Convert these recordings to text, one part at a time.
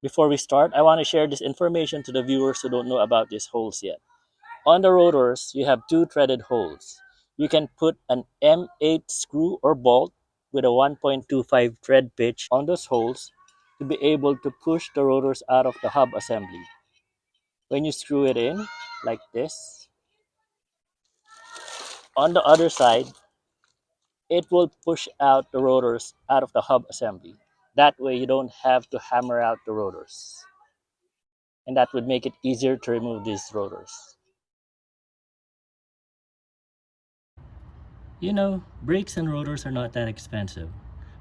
Before we start, I want to share this information to the viewers who don't know about these holes yet. On the rotors, you have two threaded holes. You can put an M8 screw or bolt with a 1.25 thread pitch on those holes to be able to push the rotors out of the hub assembly. When you screw it in, like this, on the other side, it will push out the rotors out of the hub assembly. That way you don't have to hammer out the rotors. And that would make it easier to remove these rotors. You know, brakes and rotors are not that expensive,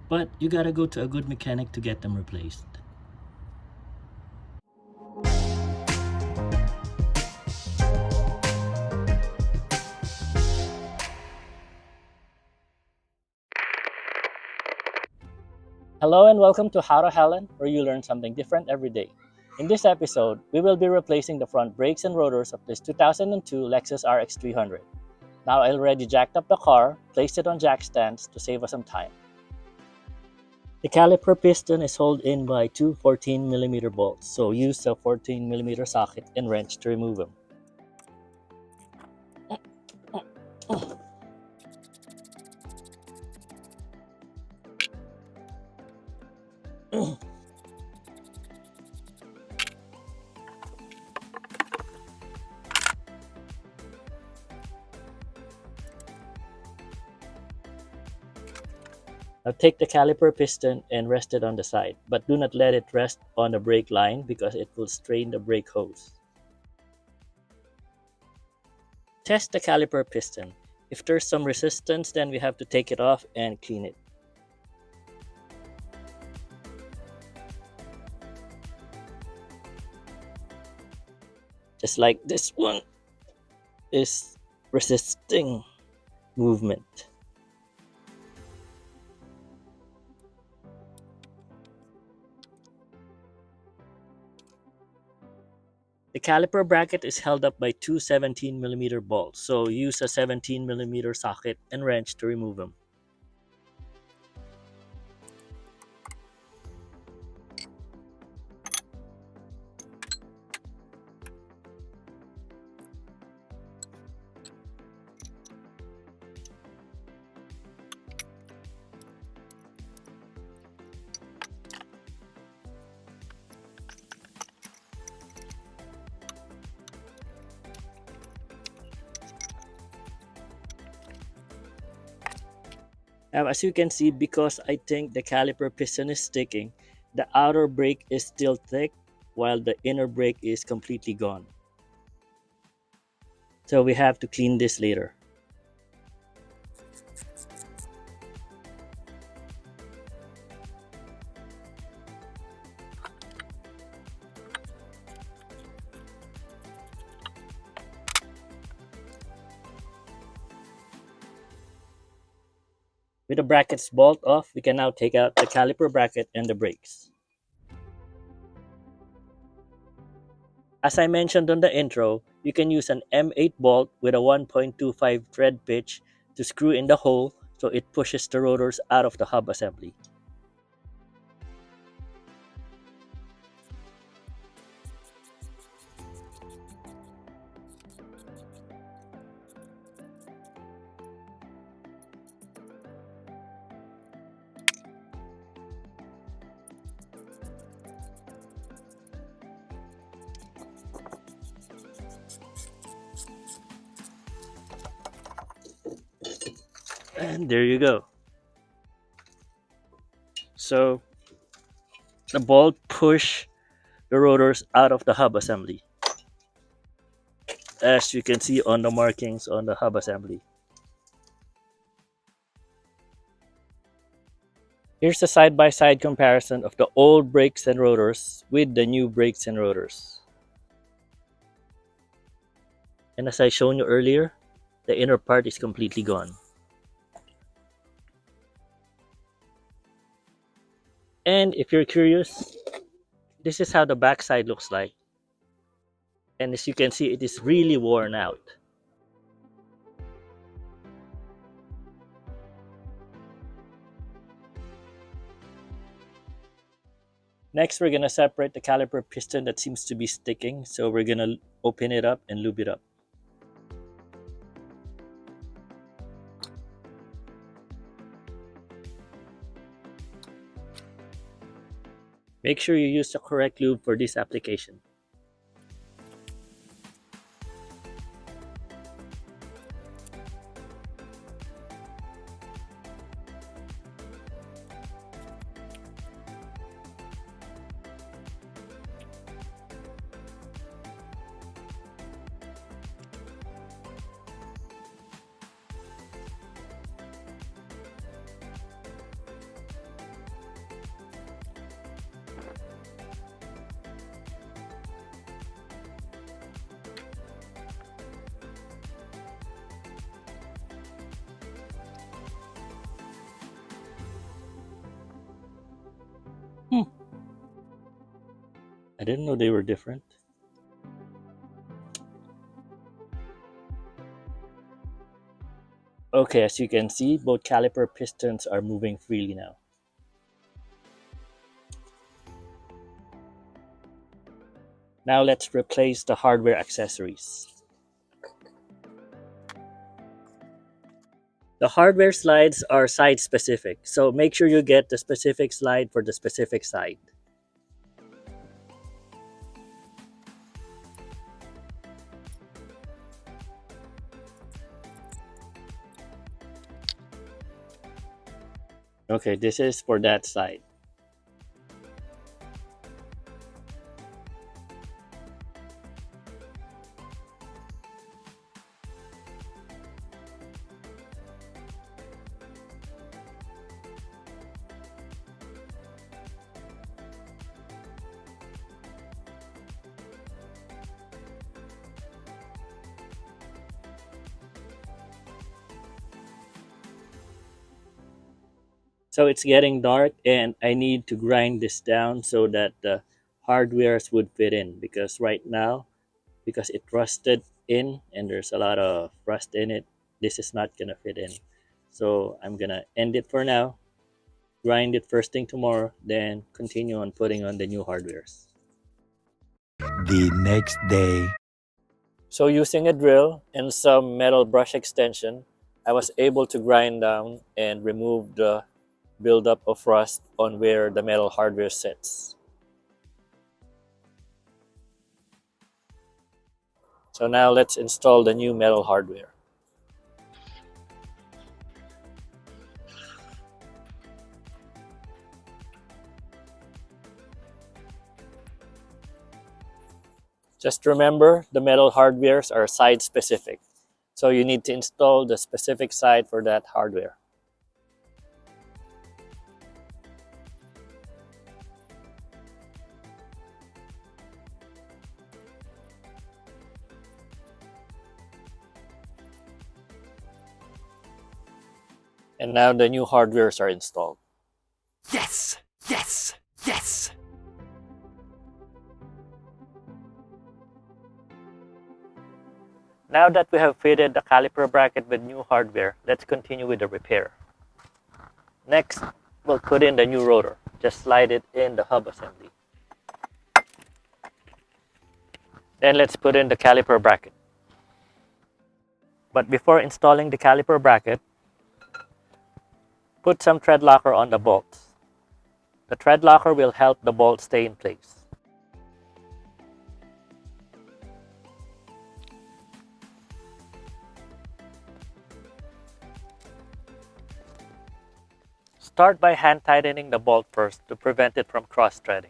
but you gotta go to a good mechanic to get them replaced. Hello and welcome to How to Helen, where you learn something different every day. In this episode, we will be replacing the front brakes and rotors of this 2002 Lexus RX300. Now I already jacked up the car, placed it on jack stands to save us some time. The caliper piston is held in by two 14mm bolts, so use a 14mm socket and wrench to remove them. Now take the caliper piston and rest it on the side, but do not let it rest on the brake line because it will strain the brake hose. Test the caliper piston. If there's some resistance, then we have to take it off and clean it. Just like this one is resisting movement. The caliper bracket is held up by two 17mm bolts, so use a 17mm socket and wrench to remove them. Now, as you can see, because I think the caliper piston is sticking, the outer brake is still thick while the inner brake is completely gone. So we have to clean this later. With the brackets bolt off, we can now take out the caliper bracket and the brakes. As I mentioned on the intro, you can use an M8 bolt with a 1.25 thread pitch to screw in the hole so it pushes the rotors out of the hub assembly. And there you go. So the bolt push the rotors out of the hub assembly, as you can see on the markings on the hub assembly. Here's a side-by-side comparison of the old brakes and rotors with the new brakes and rotors. And as I shown you earlier, the inner part is completely gone. And if you're curious, this is how the backside looks like. And as you can see, it is really worn out. Next, we're going to separate the caliper piston that seems to be sticking. So we're going to open it up and lube it up. Make sure you use the correct lube for this application. I didn't know they were different. Okay, as you can see, both caliper pistons are moving freely now. Now let's replace the hardware accessories. The hardware slides are side specific, so make sure you get the specific slide for the specific side. Okay, this is for that side. So it's getting dark and I need to grind this down so that the hardwares would fit in, because right now, because it rusted in and there's a lot of rust in it, this is not gonna fit in. So I'm gonna end it for now, grind it first thing tomorrow, then continue on putting on the new hardwares. The next day. So using a drill and some metal brush extension, I was able to grind down and remove the buildup of rust on where the metal hardware sits. So now let's install the new metal hardware. Just remember, the metal hardwares are side specific. So you need to install the specific side for that hardware. And now the new hardwares are installed. Yes! Yes! Yes! Now that we have fitted the caliper bracket with new hardware, let's continue with the repair. Next, we'll put in the new rotor. Just slide it in the hub assembly. Then let's put in the caliper bracket. But before installing the caliper bracket, put some thread locker on the bolts. The thread locker will help the bolt stay in place. Start by hand tightening the bolt first to prevent it from cross-threading.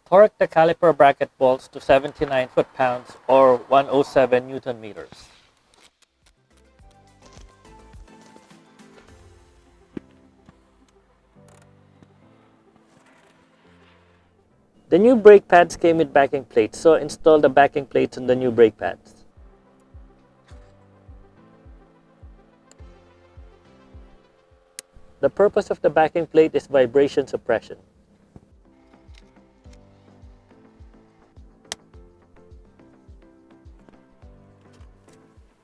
Torque the caliper bracket bolts to 79 foot-pounds or 107 Newton meters. The new brake pads came with backing plates, so install the backing plates on the new brake pads. The purpose of the backing plate is vibration suppression.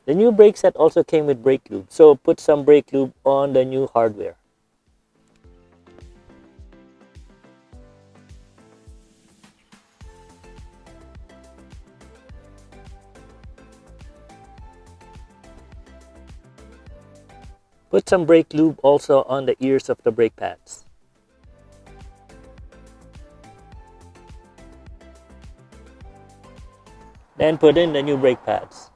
The new brake set also came with brake lube, so put some brake lube on the new hardware. Put some brake lube also on the ears of the brake pads. Then put in the new brake pads.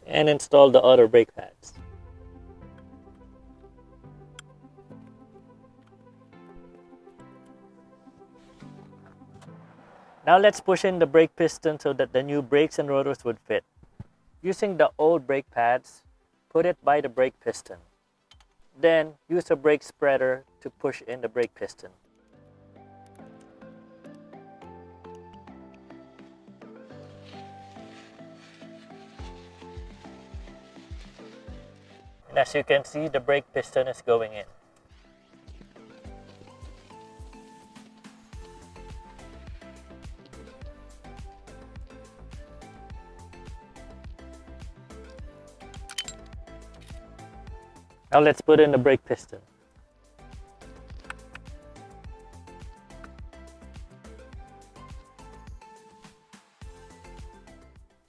And install the other brake pads. Now let's push in the brake piston so that the new brakes and rotors would fit. Using the old brake pads, put it by the brake piston. Then use a brake spreader to push in the brake piston. And as you can see, the brake piston is going in. Now let's put in the brake piston.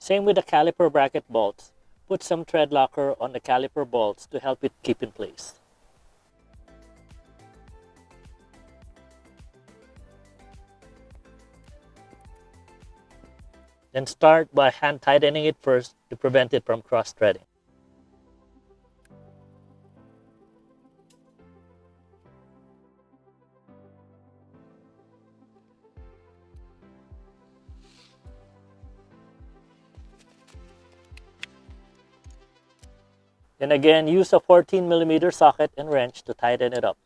Same with the caliper bracket bolts. Put some tread locker on the caliper bolts to help it keep in place. Then start by hand tightening it first to prevent it from cross-threading. Then again, use a 14mm socket and wrench to tighten it up.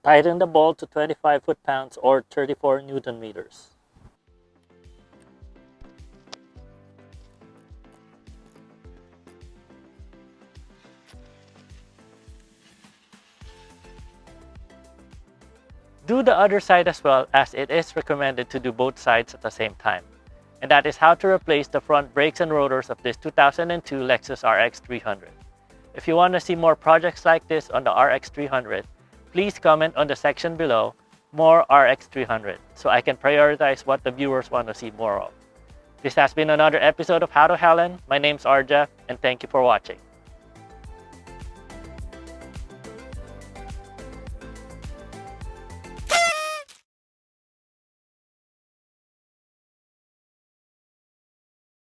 Tighten the bolt to 25 foot-pounds or 34 Newton meters. Do the other side as well, as it is recommended to do both sides at the same time. And that is how to replace the front brakes and rotors of this 2002 Lexus RX300. If you want to see more projects like this on the RX300, please comment on the section below, more RX300, so I can prioritize what the viewers want to see more of. This has been another episode of How to Helen. My name's Arja, and thank you for watching.